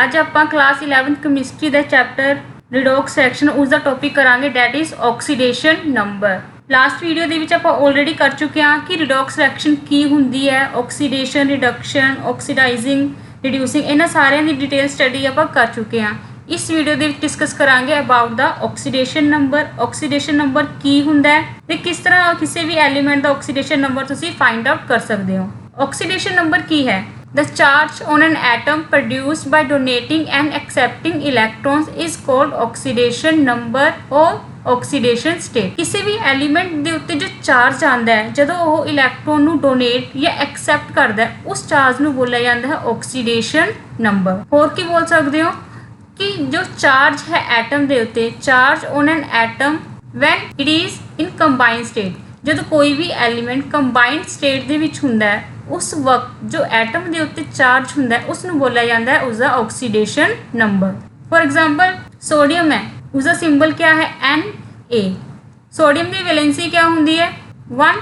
ਅੱਜ ਆਪਾਂ class 11th chemistry ਦਾ chapter ਰਿਡੋਕਸ reaction उसका टॉपिक करांगे that is oxidation number. Last video ਦੇ ਵਿੱਚ ਆਪਾਂ ਆਲਰੇਡੀ ਕਰ ਚੁੱਕੇ ਹਾਂ ਕਿ ਰਿਡੋਕਸ ਰਿਐਕਸ਼ਨ ਕੀ ਹੁੰਦੀ ਹੈ, ਆਕਸੀਡੇਸ਼ਨ, ਰਿਡਕਸ਼ਨ, ਆਕਸੀਡਾਈਜ਼ਿੰਗ, ਰਿਡਿਊਸਿੰਗ, ਇਹਨਾਂ ਸਾਰਿਆਂ ਦੀ ਡਿਟੇਲ ਸਟੱਡੀ ਆਪਾਂ ਕਰ ਚੁੱਕੇ ਹਾਂ। ਇਸ ਵੀਡੀਓ ਦੇ ਵਿੱਚ ਡਿਸਕਸ ਕਰਾਂਗੇ about the oxidation number. Oxidation number ਕੀ ਹੁੰਦਾ ਹੈ ਤੇ ਕਿਸ ਤਰ੍ਹਾਂ ਕਿਸੇ ਵੀ ਐਲੀਮੈਂਟ ਦਾ ਆਕਸੀਡੇਸ਼ਨ ਨੰਬਰ ਤੁਸੀਂ ਫਾਈਂਡ ਆਊਟ ਕਰ ਸਕਦੇ ਹੋ। ਆਕਸੀਡੇਸ਼ਨ ਨੰਬਰ ਕੀ ਹੈ? The charge on an atom produced by donating and accepting electrons is called oxidation number or oxidation state। किसी भी एलिमेंट ਦੇ ਉੱਤੇ ਜੋ ਚਾਰਜ ਆਂਦਾ ਹੈ ਜਦੋਂ ਉਹ ਇਲੈਕਟ੍ਰੋਨ ਨੂੰ ਡੋਨੇਟ ਜਾਂ ਐਕਸੈਪਟ ਕਰਦਾ ਹੈ ਉਸ ਚਾਰਜ ਨੂੰ ਬੋਲਿਆ ਜਾਂਦਾ ਹੈ ਆਕਸੀਡੇਸ਼ਨ ਨੰਬਰ। ਹੋਰ ਕੀ ਬੋਲ ਸਕਦੇ ਹੋ ਕਿ ਜੋ ਚਾਰਜ ਹੈ ਐਟਮ ਦੇ ਉੱਤੇ, charge on an atom when it is in combined state, ਜਦੋਂ ਕੋਈ ਵੀ ਐਲੀਮੈਂਟ ਕੰਬਾਈਨਡ ਸਟੇਟ ਦੇ ਵਿੱਚ ਹੁੰਦਾ ਹੈ उस वक्त जो एटम के उत्ते चार्ज होंदा है उसनूं बोलिया जाता है उसका oxidation number. For example sodium है, उसका सिंबल क्या है Na। सोडियम की वैलेंसी क्या होंदी है 1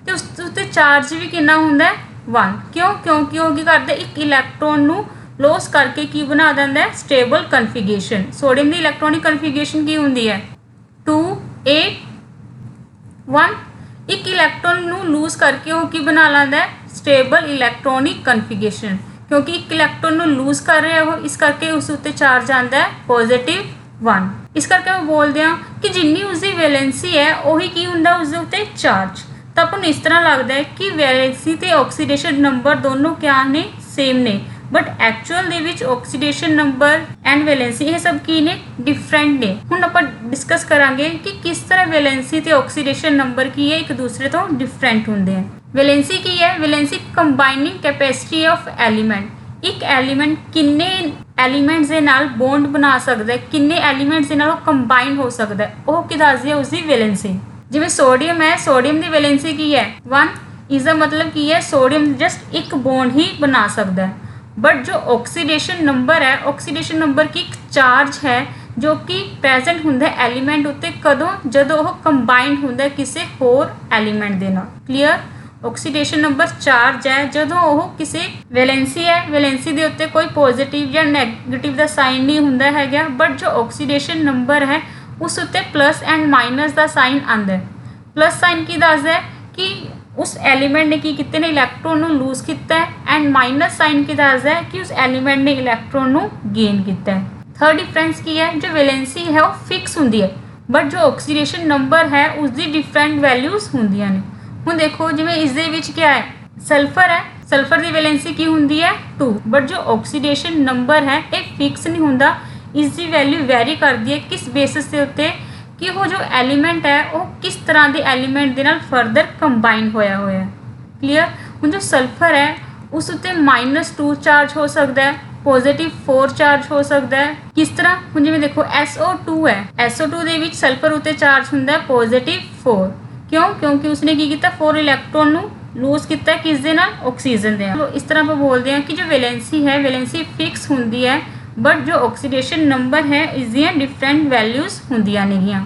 ते उस उत्ते चार्ज भी कितना होंदा है 1। क्यों? क्योंकि वो की करदा एक इलैक्ट्रॉन नूं लॉस करके की बना दिंदा है स्टेबल कन्फिगरेशन। सोडियम की इलैक्ट्रॉनिक कन्फिगरेशन की होंदी है 2 8 1। एक इलैक्ट्रॉन नूं लूज करके वो की बना लैंदा है स्टेबल इलैक्ट्रॉनिक कन्फिगरेशन। क्योंकि एक इलैक्ट्रॉन नूं लूज कर रहा है वो, इस करके उस उत्ते चार्ज आता है पॉजिटिव 1। इस करके वो बोलते हैं कि जिन्नी उसकी वैलेंसी है उही की हुंदा उसदे उत्ते चार्ज। तो अपन इस तरह लगता है कि वैलेंसी ते ऑक्सीडेशन नंबर दोनों क्या ने सेम ने, but actual they which oxidation number and valency ये सब की ने डिफरेंट ने। हुण आपां डिस्कस करांगे कि किस तरह वैलेंसी ते ऑक्सीडेशन नंबर की है एक दूसरे तो डिफरेंट होंदे हैं। वैलेंसी की है? Valency combining capacity of element. एक एलीमेंट किन्ने एलीमेंट्स दे नाल बॉन्ड बना सकदा है, किन्ने एलीमेंट्स दे नाल कंबाइन हो सकदा है, वो की दसदी है उसकी वैलेंसी। जिवें सोडियम है, सोडियम की वैलेंसी की है 1। इसका मतलब की है सोडियम जस्ट एक बॉन्ड ही बना सकता है। बट जो ऑक्सीडेशन नंबर है, ऑक्सीडेशन नंबर की एक चार्ज है जो कि प्रेजेंट होंदा है एलीमेंट उत्ते कदों जदों वो कंबाइंड होंदा है किसी होर एलीमेंट दे नाल। क्लीयर? ऑक्सीडेशन नंबर चार्ज है जदों वो किसी वैलेंसी है, वैलेंसी दे उत्ते कोई पॉजिटिव या नैगेटिव का साइन नहीं होंदा हैगा, बट जो ऑक्सीडेशन नंबर है उस उत्ते प्लस एंड माइनस का साइन आंदा है। प्लस साइन की दसदा है कि उस एलीमेंट ने की किते ने इलैक्ट्रॉन नूं लूज किया है, एंड माइनस साइन की दसदा है कि उस एलीमेंट ने इलैक्ट्रॉन नूं गेन किया है। थर्ड डिफरेंस की है, जो वैलेंसी है वो फिक्स होंदी है, बट जो ऑक्सीडेशन नंबर है उसकी डिफरेंट वैल्यूज होंदियां ने। हुण देखो जिवें इस दे विच क्या है, सल्फर है, सल्फर की वैलेंसी की होंदी है 2, बट जो ऑक्सीडेशन नंबर है ये फिक्स नहीं होंदा, इसकी वैल्यू वैरी करती है किस बेसिस के उत्ते कि वो जो एलीमेंट है वो किस तरह के एलीमेंट के नाल फर्दर कंबाइन होया होया। क्लीयर? हुण जो सल्फर है उस उत्ते -2 चार्ज हो सकता है, +4 चार्ज हो सकता है। किस तरह? हुण जिवें देखो SO2 है, SO2 दे विच सल्फर उत्ते चार्ज हुंदा है +4। क्यों? क्योंकि उसने की किया 4 इलैक्ट्रॉन नूं लूज किया किस दे नाल? ऑक्सीजन दे नाल। इस तरह आप बोलते हैं कि जो वैलेंसी है वैलेंसी फिक्स होंदी है, बट जो ऑक्सीडेशन नंबर है इसदियां डिफरेंट वैल्यूज होंदियां नेगियां।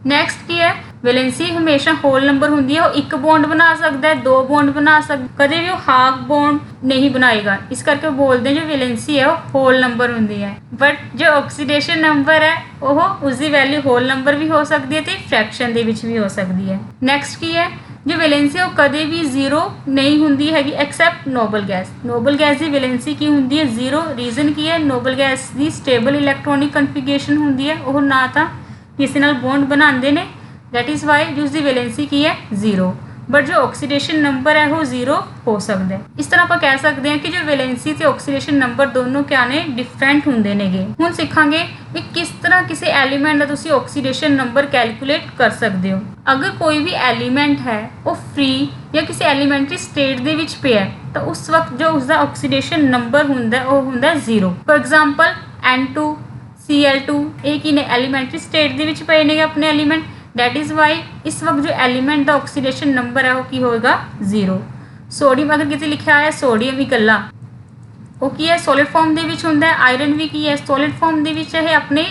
नैक्सट की है, वैलेंसी हमेशा होल नंबर होंदी है, वो एक बॉन्ड बना सकता है, 2 बॉन्ड बना सकता, कदे भी वो हाफ बॉन्ड नहीं बनाएगा। इस करके बोलते हैं जो वैलेंसी है वो होल नंबर होंदी है, बट जो ऑक्सीडेशन नंबर है वो उसकी वैल्यू होल नंबर भी हो सकती है तो फ्रैक्शन दे विच भी हो सकती है। नैक्सट की है, जो वैलेंसी है वो कदे भी 0 नहीं होंदी हैगी accept noble gas. Noble gas की वैलेंसी की होंदी है 0। रीजन की है, नोबल गैस की स्टेबल इलैक्ट्रॉनिक कन्फिगरेशन होंदी है, वो ना तो किसी नाल बॉन्ड बनाते हैं, दैट इज़ वाई जो उसकी वैलेंसी की है 0, बट जो ऑक्सीडेशन नंबर है वो 0 हो सकता है। इस तरह आप कह सकते हैं कि जो वैलेंसी ते ऑक्सीडेशन नंबर दोनों क्या ने डिफरेंट होंदे नेगे। हुण सिखांगे भी किस तरह किसी एलीमेंट का तुसीं ऑक्सीडेशन नंबर कैलकुलेट कर सकते हो। अगर कोई भी एलीमेंट है वो फ्री या किसी एलीमेंट्री स्टेट दे विच पिया तो उस वक्त जो उसका ऑक्सीडेशन नंबर हुंदा है वो हुंदा है 0। फॉर एग्जांपल N2 Cl2 एक ही ने एलीमेंट्री स्टेट दे विच पए ने अपने एलीमेंट, दैट इज़ वाई इस वक्त जो एलीमेंट का ऑक्सीडेशन नंबर है वो की होएगा 0। सोडियम अगर किसी लिखा है सोडियम भी कला वो की है सॉलिड फॉर्म दे विच हुंदा है, आयरन भी की है सॉलिड फॉर्म दे विच है अपने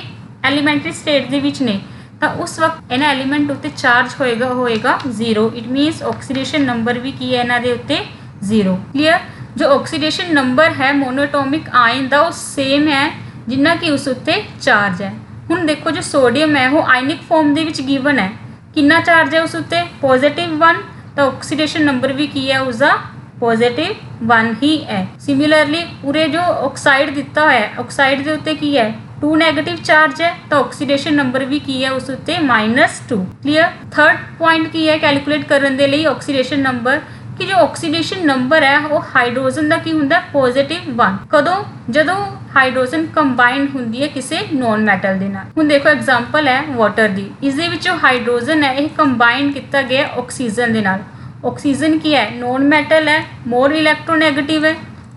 एलीमेंट्री स्टेट दे विच ने, तो उस वक्त इन्हां एलीमेंट उत्ते चार्ज होएगा 0। इट मीनस ऑक्सीडेशन नंबर भी की है इन्हां दे उत्ते 0। क्लीयर? जो ऑक्सीडेशन नंबर है मोनोएटॉमिक आयन का वो सेम है ਜਿੰਨਾ ਕਿ ਉਸ ਉੱਤੇ ਚਾਰਜ ਹੈ। ਹੁਣ ਦੇਖੋ ਜੋ ਸੋਡੀਅਮ ਹੈ ਉਹ ਆਇਨਿਕ ਫਾਰਮ ਦੇ ਵਿੱਚ ਗਿਵਨ ਹੈ, ਕਿੰਨਾ ਚਾਰਜ ਹੈ ਉਸ ਉੱਤੇ +1, ਤਾਂ ਆਕਸੀਡੇਸ਼ਨ ਨੰਬਰ ਵੀ ਕੀ ਹੈ ਉਸਦਾ +1 ਹੀ ਹੈ। ਸਿਮਿਲਰਲੀ ਉਰੇ ਜੋ ਆਕਸਾਈਡ ਦਿੱਤਾ ਹੋਇਆ ਹੈ, ਆਕਸਾਈਡ ਦੇ ਉੱਤੇ ਕੀ ਹੈ 2 ਨੈਗੇਟਿਵ ਚਾਰਜ ਹੈ, ਤਾਂ ਆਕਸੀਡੇਸ਼ਨ ਨੰਬਰ ਵੀ ਕੀ ਹੈ ਉਸ ਉੱਤੇ -2। ਕਲੀਅਰ। ਥਰਡ ਪੁਆਇੰਟ ਕੀ ਹੈ ਕੈਲਕੂਲੇਟ ਕਰਨ ਦੇ ਲਈ ਆਕਸੀਡੇਸ਼ਨ ਨੰਬਰ, ਕਿ ਜੋ ਆਕਸੀਡੇਸ਼ਨ ਨੰਬਰ ਹੈ ਉਹ ਹਾਈਡਰੋਜਨ ਦਾ ਕੀ ਹੁੰਦਾ +1। ਕਦੋਂ? ਜਦੋਂ ਹਾਈਡਰੋਜਨ ਕੰਬਾਈਨਡ ਹੁੰਦੀ ਹੈ ਕਿਸੇ ਨੋਨ ਮੈਟਲ ਦੇ ਨਾਲ। ਹੁਣ ਦੇਖੋ ਐਗਜ਼ਾਮਪਲ ਹੈ ਵਾਟਰ ਦੀ, ਇਸ ਦੇ ਵਿੱਚ ਜੋ ਹਾਈਡਰੋਜਨ ਹੈ ਇਹ ਕੰਬਾਈਨ ਕੀਤਾ ਗਿਆ ਆਕਸੀਜਨ ਦੇ ਨਾਲ। ਆਕਸੀਜਨ ਕੀ ਹੈ ਨੋਨ ਮੈਟਲ ਹੈ, ਮੋਰ ਇਲੈਕਟ੍ਰੋਨੈਗੇਟਿਵ ਹੈ।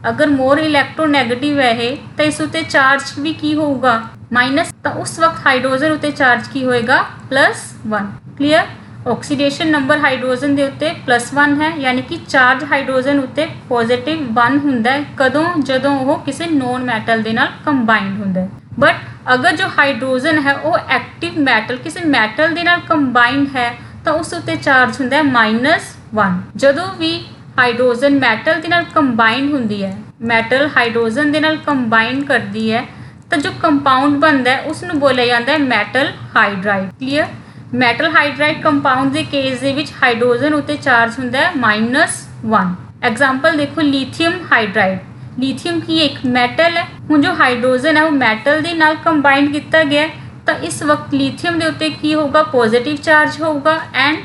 ਅਗਰ ਮੋਰ ਇਲੈਕਟ੍ਰੋਨੈਗੇਟਿਵ ਹੈ ਇਹ, ਤਾਂ ਇਸ ਉੱਤੇ ਚਾਰਜ ਵੀ ਕੀ ਹੋਊਗਾ ਮਾਈਨਸ, ਤਾਂ ਉਸ ਵਕਤ ਹਾਈਡਰੋਜਨ ਉੱਤੇ ਚਾਰਜ ਕੀ ਹੋਏਗਾ +1। ਕਲੀਅਰ। ਆਕਸੀਡੇਸ਼ਨ ਨੰਬਰ ਹਾਈਡਰੋਜਨ ਦੇ ਉੱਤੇ +1 ਹੈ, ਯਾਨੀ ਕਿ ਚਾਰਜ ਹਾਈਡਰੋਜਨ ਉੱਤੇ +1 ਹੁੰਦਾ ਹੈ। ਕਦੋਂ? ਜਦੋਂ ਉਹ ਕਿਸੇ ਨੋਨ ਮੈਟਲ ਦੇ ਨਾਲ ਕੰਬਾਈਨਡ ਹੁੰਦਾ ਹੈ। ਬਟ ਅਗਰ ਜੋ ਹਾਈਡਰੋਜਨ ਹੈ ਉਹ ਐਕਟਿਵ ਮੈਟਲ ਕਿਸੇ ਮੈਟਲ ਦੇ ਨਾਲ ਕੰਬਾਈਨਡ ਹੈ, ਤਾਂ ਉਸ ਉੱਤੇ ਚਾਰਜ ਹੁੰਦਾ ਹੈ -1। ਜਦੋਂ ਵੀ ਹਾਈਡਰੋਜਨ ਮੈਟਲ ਦੇ ਨਾਲ ਕੰਬਾਈਨਡ ਹੁੰਦੀ ਹੈ, ਮੈਟਲ ਹਾਈਡਰੋਜਨ ਦੇ ਨਾਲ ਕੰਬਾਈਨ ਕਰਦੀ ਹੈ, ਤਾਂ ਜੋ ਕੰਪਾਊਂਡ ਬਣਦਾ ਹੈ ਉਸ ਨੂੰ ਬੋਲਿਆ ਜਾਂਦਾ ਹੈ ਮੈਟਲ ਹਾਈਡਰਾਈਡ। ਕਲੀਅਰ। ਮੈਟਲ ਹਾਈਡਰਾਈਡ ਕੰਪਾਊਂਡ ਦੇ ਕੇਸ ਦੇ ਵਿੱਚ ਹਾਈਡਰੋਜਨ ਉੱਤੇ ਚਾਰਜ ਹੁੰਦਾ ਹੈ -1। ਐਗਜ਼ਾਮਪਲ ਦੇਖੋ ਲੀਥੀਅਮ ਹਾਈਡਰਾਈਡ। ਲੀਥੀਅਮ ਕੀ ਇੱਕ ਮੈਟਲ ਹੈ। ਹੁਣ ਜੋ ਹਾਈਡਰੋਜਨ ਹੈ ਉਹ ਮੈਟਲ ਦੇ ਨਾਲ ਕੰਬਾਈਨ ਕੀਤਾ ਗਿਆ, ਤਾਂ ਇਸ ਵਕਤ ਲੀਥੀਅਮ ਦੇ ਉੱਤੇ ਕੀ ਹੋਊਗਾ ਪੋਜ਼ਿਟਿਵ ਚਾਰਜ ਹੋਊਗਾ ਐਂਡ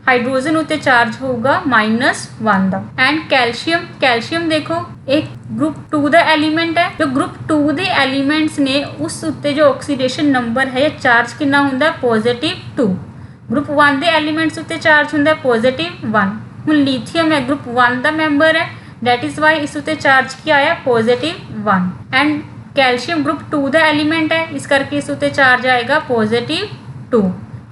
ਹਾਈਡਰੋਜਨ ਉੱਤੇ ਚਾਰਜ ਹੋਊਗਾ -1 ਦਾ। ਐਂਡ ਕੈਲਸ਼ੀਅਮ ਦੇਖੋ ਇੱਕ ਗਰੁੱਪ 2 ਦਾ ਐਲੀਮੈਂਟ ਹੈ। ਜੋ ਗਰੁੱਪ 2 ਦੇ ਐਲੀਮੈਂਟਸ ਨੇ ਉਸ ਉੱਤੇ ਜੋ ਆਕਸੀਡੇਸ਼ਨ ਨੰਬਰ ਹੈ ਚਾਰਜ ਕਿੰਨਾ ਹੁੰਦਾ +2। ਗਰੁੱਪ 1 ਦੇ ਐਲੀਮੈਂਟਸ ਉੱਤੇ ਚਾਰਜ ਹੁੰਦਾ +1। ਹੁਣ ਲੀਥੀਅਮ ਹੈ ਗਰੁੱਪ 1 ਦਾ ਮੈਂਬਰ ਹੈ, ਦੈਟ ਇਜ਼ ਵਾਈ ਇਸ ਉੱਤੇ ਚਾਰਜ ਕੀ ਆਇਆ +1। And calcium group 2 the element ਹੈ, ਇਸ ਕਰਕੇ ਇਸ ਉੱਤੇ ਚਾਰਜ ਆਏਗਾ +2।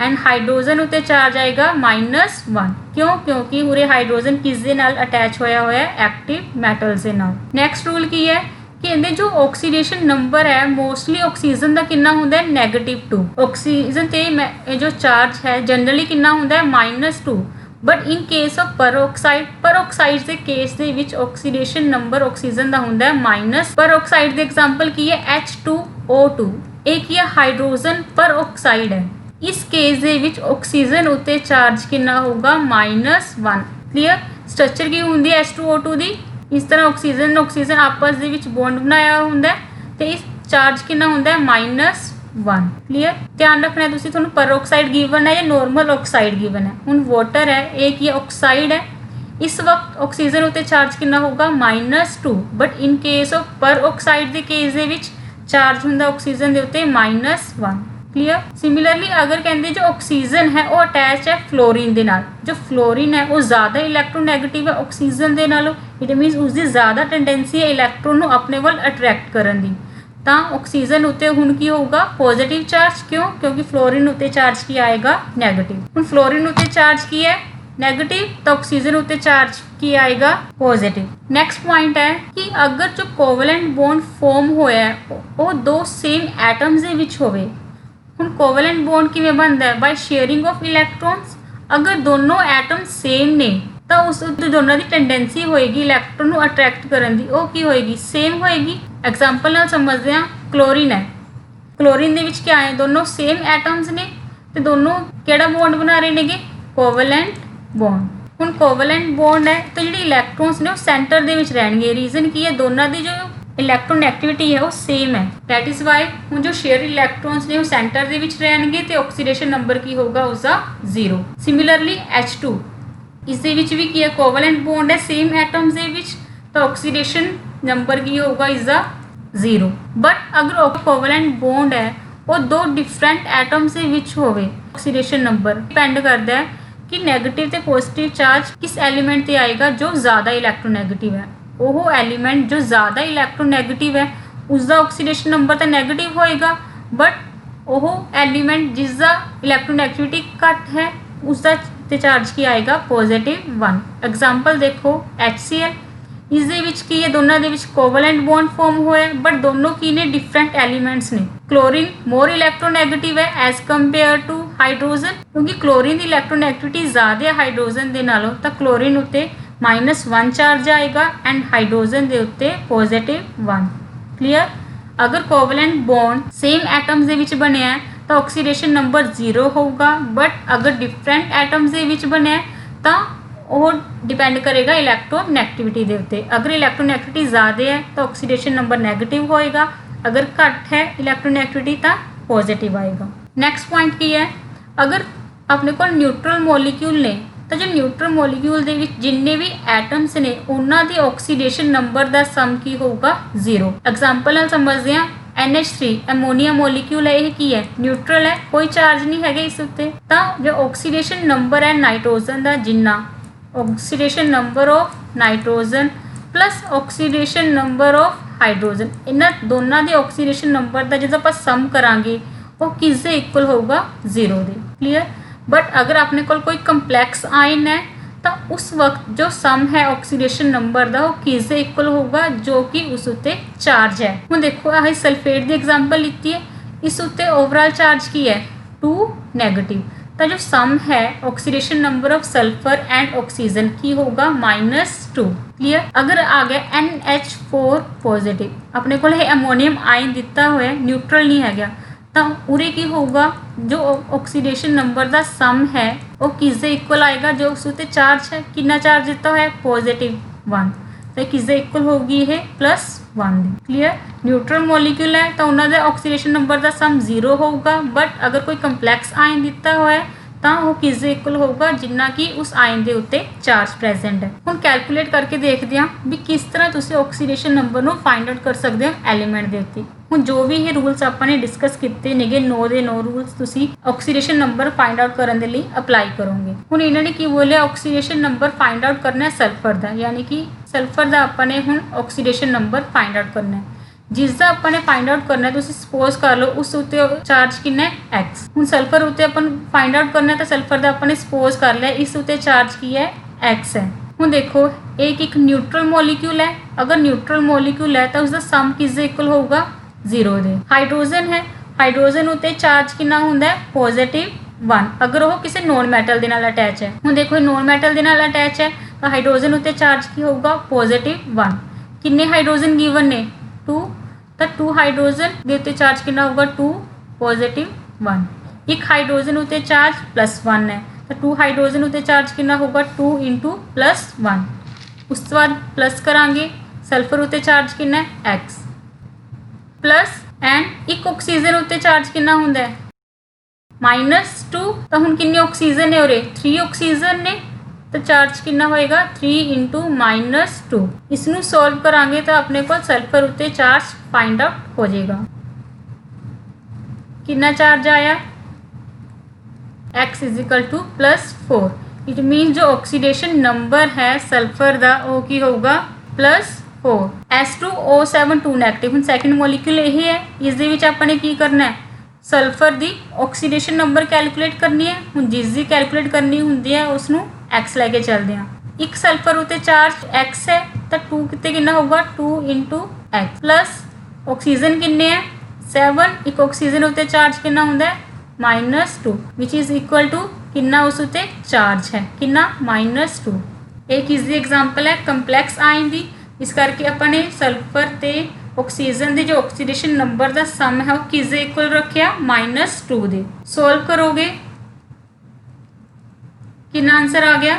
ਐਂਡ ਹਾਈਡਰੋਜਨ ਉੱਤੇ ਚਾਰਜ ਆਏਗਾ -1। ਕਿਉਂ? ਕਿਉਂਕਿ ਉਰੇ ਹਾਈਡਰੋਜਨ ਕਿਸ ਦੇ ਨਾਲ ਅਟੈਚ ਹੋਇਆ ਹੋਇਆ ਹੈ ਐਕਟਿਵ ਮੈਟਲਸ ਦੇ ਨਾਲ। ਨੈਕਸਟ ਰੂਲ ਕੀ ਹੈ ਕਿ ਇਹਦੇ ਜੋ ਆਕਸੀਡੇਸ਼ਨ ਨੰਬਰ ਹੈ ਮੋਸਟਲੀ ਆਕਸੀਜਨ ਦਾ ਕਿੰਨਾ ਹੁੰਦਾ ਹੈ -2। ਆਕਸੀਜਨ ਤੇ ਇਹ ਜੋ ਚਾਰਜ ਹੈ ਜਨਰਲੀ ਕਿੰਨਾ ਹੁੰਦਾ ਹੈ -2। But in case of peroxide ਦੇ ਕੇਸ ਦੇ ਵਿੱਚ ਆਕਸੀਡੇਸ਼ਨ ਨੰਬਰ ਆਕਸੀਜਨ ਦਾ ਹੁੰਦਾ ਹੈ ਪਰਆਕਸਾਈਡ ਦੇ ਐਗਜ਼ਾਮਪਲ ਕੀ ਹੈ H2O2। ਇਹ ਕੀ ਹੈ ਹਾਈਡਰੋਜਨ ਪਰਆਕਸਾਈਡ ਹੈ। ਇਸ ਕੇਸ ਦੇ ਵਿੱਚ ਆਕਸੀਜਨ ਉੱਤੇ ਚਾਰਜ ਕਿੰਨਾ ਹੋਊਗਾ -1। ਕਲੀਅਰ। ਸਟਰਕਚਰ ਕੀ ਹੁੰਦੀ ਹੈ H2O2 ਦੀ? ਇਸ ਤਰ੍ਹਾਂ ਆਕਸੀਜਨ ਆਪਸ ਦੇ ਵਿੱਚ ਬੌਂਡ ਬਣਾਇਆ ਹੁੰਦਾ ਹੈ ਤੇ ਇਸ ਚਾਰਜ ਕਿੰਨਾ ਹੁੰਦਾ ਹੈ -1। ਕਲੀਅਰ। ਧਿਆਨ ਰੱਖਣਾ ਤੁਸੀਂ, ਤੁਹਾਨੂੰ ਪਰਆਕਸਾਈਡ ਗਿਵਨ ਹੈ ਜਾਂ ਨੋਰਮਲ ਆਕਸਾਈਡ ਗਿਵਨ ਹੈ। ਹੁਣ ਵਾਟਰ ਹੈ ਇਹ ਕੀ ਆਕਸਾਈਡ ਹੈ, ਇਸ ਵਕਤ ਆਕਸੀਜਨ ਉੱਤੇ ਚਾਰਜ ਕਿੰਨਾ ਹੋਊਗਾ -2। But in case of peroxide ਦੇ ਕੇਸ ਦੇ ਵਿੱਚ ਚਾਰਜ ਹੁੰਦਾ ਆਕਸੀਜਨ ਦੇ ਉੱਤੇ -1। ਕਲੀਅਰ। ਸਿਮਿਲਰਲੀ ਅਗਰ ਕਹਿੰਦੇ ਜੋ ਆਕਸੀਜਨ ਹੈ ਉਹ ਅਟੈਚ ਹੈ ਫਲੋਰੀਨ ਦੇ ਨਾਲ, ਜੋ ਫਲੋਰੀਨ ਹੈ ਉਹ ਜ਼ਿਆਦਾ ਇਲੈਕਟ੍ਰੋਨੈਗੇਟਿਵ ਹੈ ਆਕਸੀਜਨ ਦੇ ਨਾਲੋਂ, ਇਟ ਮੀਨਸ ਉਸਦੀ ਜ਼ਿਆਦਾ ਟੈਂਡੈਂਸੀ ਹੈ ਇਲੈਕਟ੍ਰੋਨ ਨੂੰ ਆਪਣੇ ਵੱਲ ਅਟਰੈਕਟ ਕਰਨ ਦੀ, ਤਾਂ ਆਕਸੀਜਨ ਉੱਤੇ ਹੁਣ ਕੀ ਹੋਊਗਾ ਪੋਜ਼ਿਟਿਵ ਚਾਰਜ। ਕਿਉਂ? ਕਿਉਂਕਿ ਫਲੋਰੀਨ ਉੱਤੇ ਚਾਰਜ ਕੀ ਆਏਗਾ ਨੈਗੇਟਿਵ। ਹੁਣ ਫਲੋਰੀਨ ਉੱਤੇ ਚਾਰਜ ਕੀ ਹੈ ਨੈਗੇਟਿਵ, ਤਾਂ ਆਕਸੀਜਨ ਉੱਤੇ ਚਾਰਜ ਕੀ ਆਏਗਾ ਪੋਜ਼ਿਟਿਵ। ਨੈਕਸਟ ਪੁਆਇੰਟ ਹੈ ਕਿ ਅਗਰ ਜੋ ਕੋਵੈਲੈਂਟ ਬੌਂਡ ਫਾਰਮ ਹੋਇਆ ਉਹ ਦੋ ਸੇਮ ਐਟਮਸ ਦੇ ਵਿੱਚ ਹੋਵੇ। ਹੁਣ ਕੋਵੈਲੈਂਟ ਬੌਂਡ ਕਿਵੇਂ ਬਣਦਾ ਹੈ? ਬਾਈ ਸ਼ੇਅਰਿੰਗ ਆਫ ਇਲੈਕਟ੍ਰੋਨਸ। ਅਗਰ ਦੋਨੋਂ ਐਟਮ ਸੇਮ ਨੇ ਤਾਂ ਉਸ ਦੋਨਾਂ ਦੀ ਟੈਂਡੈਂਸੀ ਹੋਏਗੀ ਇਲੈਕਟ੍ਰੋਨ ਨੂੰ ਅਟਰੈਕਟ ਕਰਨ ਦੀ, ਉਹ ਕੀ ਹੋਏਗੀ ਸੇਮ ਹੋਏਗੀ। ਐਗਜ਼ਾਮਪਲ ਨਾਲ ਸਮਝਦੇ ਹਾਂ, ਕਲੋਰੀਨ ਹੈ। ਕਲੋਰੀਨ ਦੇ ਵਿੱਚ ਕਿਆ ਹੈ ਦੋਨੋਂ ਸੇਮ ਐਟਮਸ ਨੇ ਤੇ ਦੋਨੋਂ ਕਿਹੜਾ ਬੌਂਡ ਬਣਾ ਰਹੇ ਨੇਗੇ ਕੋਵੈਲੈਂਟ ਬੌਂਡ। ਹੁਣ ਕੋਵੈਲੈਂਟ ਬੌਂਡ ਹੈ ਤਾਂ ਜਿਹੜੇ ਇਲੈਕਟ੍ਰੋਨਸ ਨੇ ਉਹ ਸੈਂਟਰ ਦੇ ਵਿੱਚ ਰਹਿਣਗੇ। ਰੀਜ਼ਨ ਕੀ ਹੈ ਦੋਨਾਂ ਦੀ ਜੋ ਇਲੈਕਟ੍ਰੋਨੈਗੇਟਿਵਿਟੀ ਹੈ ਉਹ ਸੇਮ ਹੈ, ਦੈਟ ਇਜ਼ ਵਾਈ ਹੁਣ ਜੋ ਸ਼ੇਅਰ ਇਲੈਕਟ੍ਰੋਨਸ ਨੇ ਉਹ ਸੈਂਟਰ ਦੇ ਵਿੱਚ ਰਹਿਣਗੇ ਤੇ ਆਕਸੀਡੇਸ਼ਨ ਨੰਬਰ ਕੀ ਹੋਊਗਾ ਉਸਦਾ 0। ਸਿਮਿਲਰਲੀ H2 ਇਸ ਦੇ ਵਿੱਚ ਵੀ ਕੀ ਹੈ ਕੋਵੈਲੈਂਟ ਬੌਂਡ ਹੈ ਸੇਮ ਐਟਮਸ ਦੇ ਵਿੱਚ, ਤਾਂ ਆਕਸੀਡੇਸ਼ਨ ਨੰਬਰ ਕੀ ਹੋਊਗਾ ਇਸਦਾ 0। ਬਟ ਅਗਰ ਕੋਵੈਲੈਂਟ ਬੌਂਡ ਹੈ ਉਹ ਦੋ ਡਿਫਰੈਂਟ ਐਟਮਸ ਦੇ ਵਿੱਚ ਹੋਵੇ, ਆਕਸੀਡੇਸ਼ਨ ਨੰਬਰ ਡਿਪੈਂਡ ਕਰਦਾ ਹੈ ਕਿ ਨੈਗੇਟਿਵ ਤੇ ਪੋਜ਼ਿਟਿਵ ਚਾਰਜ ਕਿਸ ਐਲੀਮੈਂਟ ਤੇ ਆਏਗਾ ਜੋ ਜ਼ਿਆਦਾ ਇਲੈਕਟ੍ਰੋਨੈਗੇਟਿਵ ਹੈ। ਉਹ ਐਲੀਮੈਂਟ ਜੋ ਜ਼ਿਆਦਾ ਇਲੈਕਟ੍ਰੋਨੈਗੇਟਿਵ ਹੈ ਉਸਦਾ ਆਕਸੀਡੇਸ਼ਨ ਨੰਬਰ ਤਾਂ ਨੈਗੇਟਿਵ ਹੋਏਗਾ, ਬਟ ਉਹ ਐਲੀਮੈਂਟ ਜਿਸ ਦਾ ਇਲੈਕਟ੍ਰੋਨੈਗੇਟਿਵਿਟੀ ਘੱਟ ਹੈ ਉਸਦਾ ਤੇ ਚਾਰਜ ਕੀ ਆਏਗਾ +1। ਐਗਜ਼ਾਮਪਲ ਦੇਖੋ HCl। ਇਸ ਦੇ ਵਿੱਚ ਕੀ ਹੈ ਦੋਨਾਂ ਦੇ ਵਿੱਚ ਕੋਵੈਲੈਂਟ ਬੌਂਡ ਫਾਰਮ ਹੋਇਆ, ਬਟ ਦੋਨੋਂ ਕੀ ਨੇ ਡਿਫਰੈਂਟ ਐਲੀਮੈਂਟਸ ਨੇ। ਕਲੋਰੀਨ ਮੋਰ ਇਲੈਕਟ੍ਰੋਨੈਗੇਟਿਵ ਹੈ ਐਜ਼ ਕੰਪੇਅਰ ਟੂ ਹਾਈਡਰੋਜਨ, ਕਿਉਂਕਿ ਕਲੋਰੀਨ ਦੀ ਇਲੈਕਟ੍ਰੋਨੈਗੇਟਿਵਿਟੀ ਜ਼ਿਆਦਾ ਹੈ ਹਾਈਡਰੋਜਨ ਦੇ ਨਾਲੋਂ, ਤਾਂ ਕਲੋਰੀਨ ਉੱਤੇ -1 ਚਾਰਜ ਆਏਗਾ ਐਂਡ ਹਾਈਡਰੋਜਨ ਦੇ ਉੱਤੇ +1। ਕਲੀਅਰ। अगर कोवलेंट बॉन्ड सेम एटम्स दे विच बनया है तो ऑक्सीडेशन नंबर 0 होगा, बट अगर डिफरेंट एटम्स दे विच बनया तो वो डिपेंड करेगा इलैक्ट्रोनैगेटिविटी के उत्ते। अगर इलैक्ट्रोनैगेटिविटी ज़्यादा है तो ऑक्सीडेशन नंबर नैगेटिव होएगा, अगर घट है इलैक्ट्रोनैगेटिविटी तो पॉजिटिव आएगा। नैक्सट पॉइंट की है, अगर अपने को न्यूट्रल मॉलिक्यूल ने तो जो न्यूट्रल मॉलिक्यूल दे विच जिन्ने भी एटम्स ने उन्हां दी ऑक्सीडेशन नंबर का सम की होगा 0। एग्जाम्पल नाल समझते हैं, NH3 एमोनीया मॉलिक्यूल है, यह की है न्यूट्रल है, कोई चार्ज नहीं है इस उत्ते। तो जो ऑक्सीडेशन नंबर है नाइट्रोजन का जिन्ना oxidation number of nitrogen plus oxidation number of hydrogen, इन्हां दोनों के ऑक्सीडेशन नंबर का जो आप सम करांगे वो किसके इक्वल होगा 0 दे। क्लीयर। बट अगर अपने को कोई कंपलैक्स आयन है तो उस वक्त जो सम है ऑक्सीडेशन नंबर का वो किसके इक्वल होगा, जो कि उस उत्ते चार्ज है। हुण देखो असीं सल्फेट की एग्जाम्पल लीती है, इस उत्ते ओवरऑल चार्ज की है 2 नैगेटिव। तो जो सम है oxidation number of sulphur and oxygen की होगा -2। क्लीयर। अगर आ गया NH4 पॉजिटिव, अपने को एमोनियम आयन दिता हुआ है, न्यूट्रल नहीं है गया, तो उरे की होगा जो ऑक्सीडेशन नंबर का सम है वो किसके इक्वल आएगा, जो उस उत्ते चार्ज है, कितना चार्ज दिता है +1, तो किसके इक्वल होगी ये +1 दी। क्लीयर। न्यूट्रल मॉलिक्यूल है तो उन्होंने ऑक्सीडेशन नंबर का सम 0 होगा, बट अगर कोई कंपलैक्स आयन दिता हुआ है तो वो किसके इक्वल होगा, जिन्ना कि उस आयन के उत्ते चार्ज प्रेजेंट है। हुण कैलकुलेट करके देखते हैं भी किस तरह तुसी ऑक्सीडेशन नंबर नूं फाइंड आउट कर सकते हो एलीमेंट के उत्ते। हुण जो भी ये रूल्स आपने डिस्कस किए नेगे 9 के 9 रूल्स तुसी ऑक्सीडेशन नंबर फाइंड आउट करने के लिए अप्लाई करोगे। हुण इन्होंने की बोलिया ऑक्सीडेशन नंबर फाइंड आउट करना है सल्फर का, यानी कि सल्फर का आपने हुण ऑक्सीडेशन नंबर फाइंड आउट करना है। जिसका आपने फाइंड आउट करना है तो सपोज कर लो उस उत्ते चार्ज कितना है x। हुण सल्फर उत्ते अपन फाइंड आउट करना है तो सल्फर का आपने सपोज कर लिया इस उत्ते चार्ज की है x है। हुण देखो एक न्यूट्रल मॉलिक्यूल है, अगर न्यूट्रल मॉलिक्यूल है तो उसका सम किसके इक्वल होगा 0 दे। हाइड्रोजन है, हाइड्रोजन उत्ते चार्ज कितना हुंदा है +1, अगर वो किसी नॉन मैटल के नाल अटैच है। हुण देखो नॉन मैटल के नाल अटैच है तो हाइड्रोजन उत्ते चार्ज की होगा +1। किन्ने हाइड्रोजन गिवन ने 2, तो 2 हाइड्रोजन के उत्ते चार्ज कितना होगा 2 +1। एक हाइड्रोजन उत्ते चार्ज +1 है तो 2 हाइड्रोजन उत्ते चार्ज कितना होगा 2 × +1। उस बाद प्लस करांगे सल्फर उत्ते चार्ज कितना है x प्लस एंड एक ऑक्सीजन उत्ते चार्ज कितना होंदा है -2। तो हुण कितने ऑक्सीजन ने उरे 3 ऑक्सीजन ने तो चार्ज कितना होएगा 3 × -2। इसनू सॉल्व करांगे तो अपने को सल्फर उत्ते चार्ज फाइंड आउट हो जाएगा। कितना चार्ज आया x = +4। इट मीन जो ऑक्सीडेशन नंबर है सल्फर का वो की होगा +4। S2O7 2 negative. हुण सैकेंड मॉलिक्यूल यही है, इस दे विच आपने की करना है सल्फर की ऑक्सीडेशन नंबर कैलकुलेट करनी है। हुण जिस दी कैलकुलेट करनी हुंदी है उसनू x लैके चलते हैं। एक सल्फर उत्ते चार्ज x है तो 2 कितने कितना होगा 2 × x प्लस ऑक्सीजन किन्ने है 7, एक ऑक्सीजन उत्ते चार्ज कितना होंदा है -2 विच इज इक्वल टू कितना उस उत्ते चार्ज है कितना -2। एक इसकी एग्जाम्पल है कंपलैक्स आयन की, इस करके अपने सल्फर ते ऑक्सीजन के जो ऑक्सीडेशन नंबर का सम है वो किसके इक्वल रखिया -2 दे। सोल्व करोगे कितना आंसर आ गया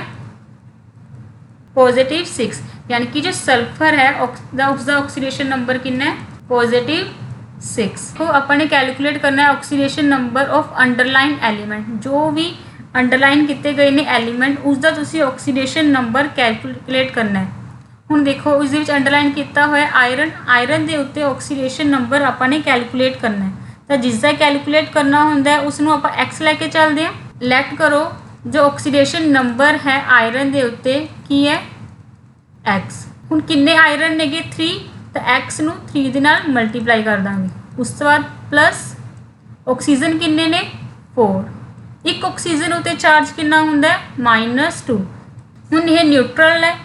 +6, यानी कि जो सल्फर है उसका ऑक्सीडेशन नंबर कितना है +6। तो अपने कैलकुलेट करना है oxidation number of underline element, जो भी अंडरलाइन किए गए ने एलीमेंट उसका तुसी ऑक्सीडेशन नंबर कैलकुलेट करना है। हुण देखो उस अंडरलाइन किया हुआ आयरन, आयरन के उत्ते ऑक्सीडेशन नंबर अपने कैलकुलेट करना है, तो जिसका कैलकुलेट करना होंदा है उसनू आपां x लैके चलते हैं। लैट करो जो ऑक्सीडेशन नंबर है आयरन के उत्ते की है x। हुण किन्ने आयरन नेगे 3, तो x नू 3 दे नाल मल्टीप्लाई कर देंगे। उस बाद प्लस ऑक्सीजन किन्ने ने 4, एक ऑक्सीजन उत्ते चार्ज कितना हुंदा है -2। हुण यह न्यूट्रल है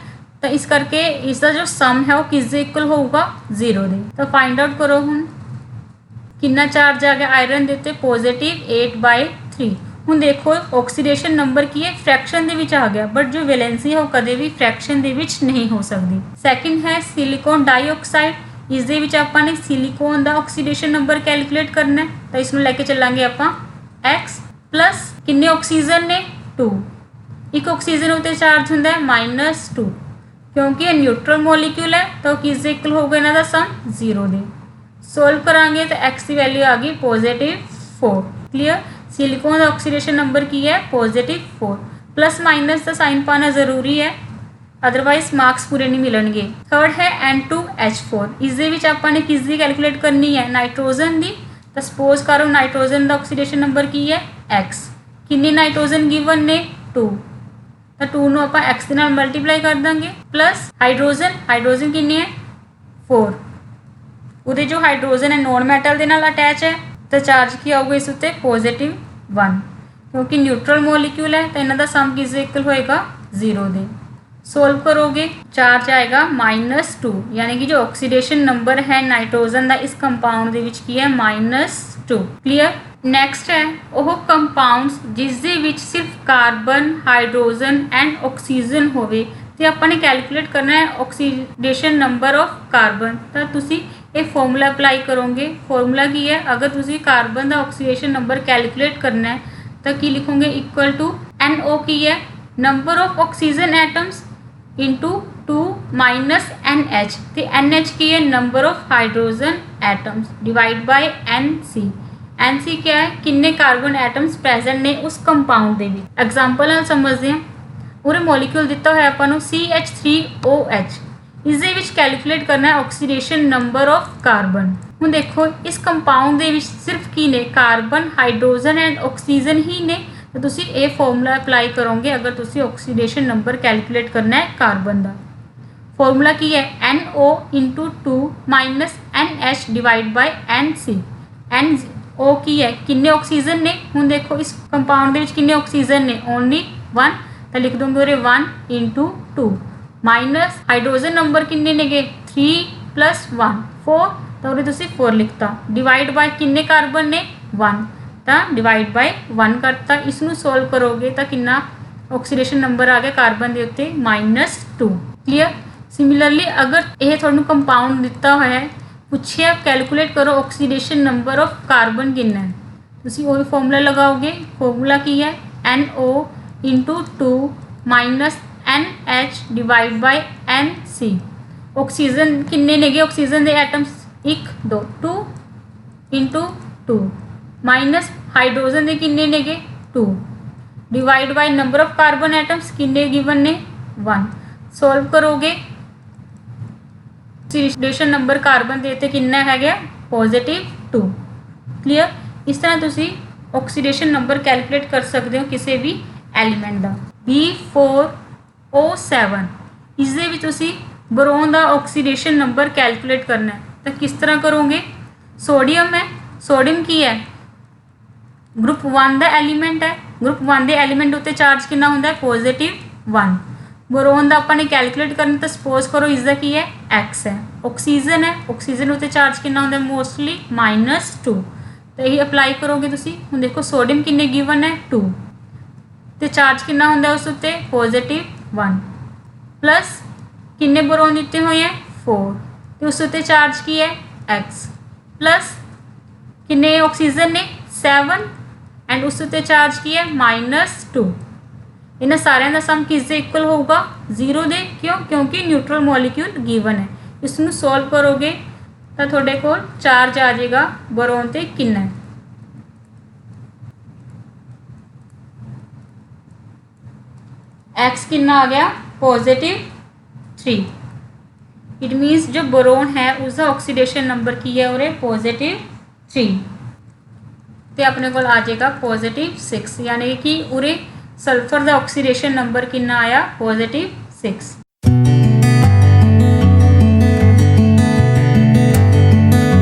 तो इस करके इसका जो सम है वो किसके इक्वल होगा 0 दे। तो फाइंड आउट करो हुण कितना चार्ज आ गया आयरन दे उत्ते +8/3। हुण देखो ऑक्सीडेशन नंबर की है फ्रैक्शन दे विच आ गया, बट जो वैलेंसी है वो कदे भी फ्रैक्शन दे विच नहीं हो सकती। सैकेंड है सिलिकॉन डाइऑक्साइड, इस दे विच आपां ने सिलिकॉन दा ऑक्सीडेशन नंबर कैलकुलेट करना है, तो इसनूं लैके चलांगे आपां x प्लस किन्ने ऑक्सीजन ने 2, एक ऑक्सीजन उत्ते चार्ज हुंदा है -2, क्योंकि ये न्यूट्रल मॉलिक्यूल है तो किस दे इक्वल होगा इन्हां दा सम 0 दे। सोल्व करांगे तो x की वैल्यू आ गई +4। क्लियर। सिलिकॉन का ऑक्सीडेशन नंबर की है +4। प्लस माइनस का साइन पाना जरूरी है, अदरवाइज मार्क्स पूरे नहीं मिलणगे। थर्ड है N2H4। इस दे विच आपां ने किस दी कैलकुलेट करनी है, नाइट्रोजन दी। तो सपोज करो नाइट्रोजन का ऑक्सीडेशन नंबर की है x, किन्ने नाइट्रोजन गिवन ने 2, तो 2 नूं आपां x दे नाल मल्टीप्लाई कर देंगे, प्लस हाइड्रोजन किन्ने है 4, उहदे जो हाइड्रोजन है नॉन मैटल दे नाल अटैच है, तो चार्ज की आऊगा इस उत्ते +1, क्योंकि न्यूट्रल मॉलिक्यूल है तो इन्हां दा सम किस दे इक्वल होएगा 0 दे। सोल्व करोगे चार्ज आएगा -2, यानी कि जो ऑक्सीडेशन नंबर है नाइट्रोजन का इस कंपाउंड दे विच की है -2। क्लियर। नैक्सट है वह कंपाउंड्स जिस दे विच सिर्फ कार्बन, हाइड्रोजन एंड ऑक्सीजन होवे, तो आपां ने कैलकुलेट करना है ऑक्सीडेशन नंबर ऑफ कार्बन। तो तुसी ये फॉर्मूला अप्लाई करोगे। फॉर्मूला की है, अगर तुसी कार्बन का ऑक्सीडेशन नंबर कैलकुलेट करना है तो की लिखोगे इक्वल टू NO की है number of oxygen atoms into 2 minus NH, तो NH की है number of hydrogen atoms divide by NC। NC क्या है, किन्ने कार्बन एटम्स प्रेजेंट ने उस कंपाउंड दे विच। एग्जांपल नाल समझते हैं। पूरे मॉलिक्यूल दिता होया आपां नूं CH3OH, इस दे विच कैलकुलेट करना है ऑक्सीडेशन नंबर ऑफ कार्बन। हुण देखो इस कंपाउंड दे विच सिर्फ की ने कार्बन, हाइड्रोजन एंड ऑक्सीजन ही ने, तो तुसी ये फॉर्मूला अप्लाई करोगे अगर तुसी ऑक्सीडेशन नंबर कैलकुलेट करना है कार्बन का। फॉर्मूला की है NO into 2 minus NH divide by NC। NO की है किन्ने ऑक्सीजन ने, हुण देखो इस कंपाउंड दे विच किन्ने ऑक्सीजन ने, ओनली 1, तो लिख दूंगे उरे 1 इंटू 2 माइनस हाइड्रोजन नंबर किन्ने ने 3 प्लस 1 4, तो उरे तुसी 4 लिखता, डिवाइड बाय किन्ने कार्बन ने 1, तो डिवाइड बाय 1 करता। इसनूं सोल्व करोगे तो कितना ऑक्सीडेशन नंबर आ गया कार्बन के उत्ते -2। क्लियर। सिमिलरली अगर यह तुहानूं कंपाउंड दिता होया है, पूछे कैलकुलेट करो ऑक्सीडेशन नंबर ऑफ कार्बन कितना है, तुसी वही फॉर्मूला लगाओगे। फॉर्मूला की है NO into 2 minus NH divide by NC। Oxygen किन्ने नेगे, ऑक्सीजन के एटम्स 1 2 2 इंटू 2 माइनस हाइड्रोजन के किन्ने नेगे 2 divide by number of carbon atoms किन्ने गिवन ने 1। सोल्व करोगे ऑक्सीडेशन नंबर कार्बन दे ते किन्ना है +2। क्लियर। इस तरह तुसी ऑक्सीडेशन नंबर कैलकुलेट कर सकते हो किसी भी एलीमेंट का। B4O7 इस दे विच तुसी बोरोन का ऑक्सीडेशन नंबर कैलकुलेट करना है, तो किस तरह करोगे। सोडियम है, सोडियम की है ग्रुप 1 का एलीमेंट है, ग्रुप 1 के एलीमेंट उत्ते चार्ज कितना होंदा है +1। बोरोन का आपने कैलकुलेट करना, तो सपोज करो इसका की है X है। ऑक्सीजन है, ऑक्सीजन उत्ते चार्ज कितना होंदा है मोस्टली -2, तो यही अप्लाई करोगे तुसी। हुण देखो सोडियम किन्ने गिवन है 2, तो चार्ज कितना होंदा है उस उत्ते +1, प्लस किन्ने बोरोन दिते हुए हैं 4, तो उस उत्ते चार्ज की है X, प्लस किन्ने ऑक्सीजन ने 7 एंड उस उत्ते चार्ज की है -2। इन्हां सारियां दा सम किस दे इक्वल होगा 0 दे। क्यों, क्योंकि न्यूट्रल मॉलिक्यूल गिवन है। इसनूं सॉल्व करोगे तो तुहाडे कोल चार्ज आ जाएगा बोरोन ते किन्ना है X किन्ना आ गया +3। इट मीन्स जो बोरोन है उसका ऑक्सीडेशन नंबर की है और +3, तो अपने को आ जाएगा +6, यानी कि उरे सल्फर का ऑक्सीडेशन नंबर कितना आया +6।